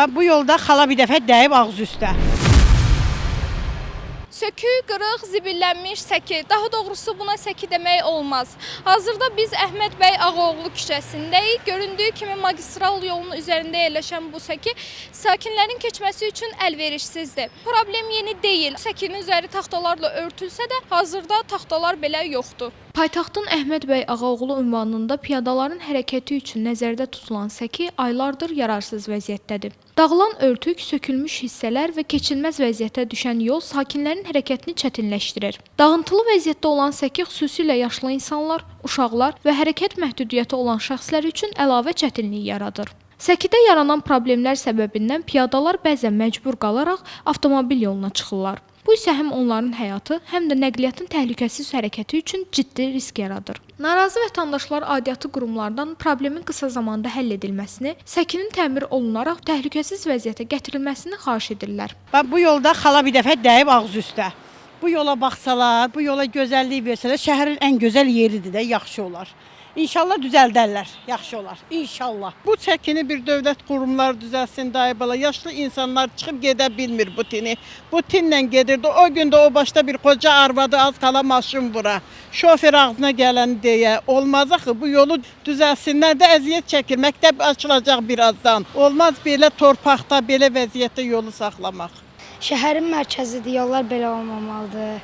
Bax bu yolda xala bir dəfə dəyib ağzı üstə. Sökü, qırıq, zibillənmiş səki. Daha doğrusu buna səki demək olmaz. Hazırda biz Əhməd bəy Ağaoğlu küçəsindəyik. Göründüyü kimi magistral yolunun üzərində yerləşən bu səki sakinlərin keçməsi üçün əlverişsizdir. Problem yeni deyil. Səkinin üzəri taxtalarla örtülsə də hazırda taxtalar belə yoxdur. Paytaxtın Əhməd bəy Ağaoğlu ünvanında piyadaların hərəkəti üçün nəzərdə tutulan səki aylardır yararsız vəziyyətdədir. Dağılan örtük, sökülmüş hissələr və keçilməz vəziyyətə düşən yol sakinlərin hərəkətini çətinləşdirir. Dağıntılı vəziyyətdə olan səki xüsusilə yaşlı insanlar, uşaqlar və hərəkət məhdudiyyəti olan şəxslər üçün əlavə çətinlik yaradır. Səkidə yaranan problemlər səbəbindən piyadalar bəzən məcbur qalaraq avtomobil yoluna çıxırlar. Bu isə həm onların həyatı, həm də nəqliyyatın təhlükəsiz hərəkəti üçün ciddi risk yaradır. Narazı vətəndaşlar aidiyyatı qurumlardan problemin qısa zamanda həll edilməsini, səkinin təmir olunaraq təhlükəsiz vəziyyətə gətirilməsini xahiş edirlər. Bax bu yolda xala bir dəfə dəyib ağzı üstə. Bu yola baxsalar, bu yola gözəllik versələr, şəhərin ən gözəl yeridir də, yaxşı olar. İnşallah düzəldərlər, yaxşı olar. İnşallah. Bu çəkini bir dövlət qurumları düzəlsin dayıbala. Yaşlı insanlar çıxıb gedə bilmir bu tini. Bu tinlə gedirdi. O gün də o başda bir qoca arvadı az qala maşın vura. Şofer ağzına gələni deyə. Olmaz axı bu yolu düzəlsinlər də əziyyət çəkir. Məktəb açılacaq birazdan. Olmaz belə torpaqda, belə vəziyyətdə yolu saxlamaq. Şəhərin mərkəzidir, yollar belə olmamalıdır.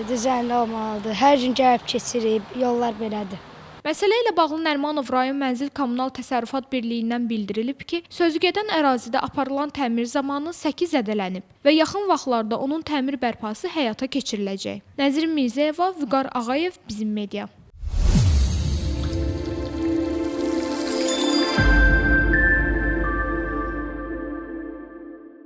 Düzənli olmalıdır. Hər gün gəlib keçirik, yollar belədir. Məsələ ilə bağlı Nərimanov rayon Mənzil Kommunal Təsərrüfat Birliyindən bildirilib ki, sözügedən ərazidə aparılan təmir zamanı səki zədələnib və yaxın vaxtlarda onun təmir bərpası həyata keçiriləcək. Nəzrin Mirzəyeva, Vüqar Ağayev, Bizim Media.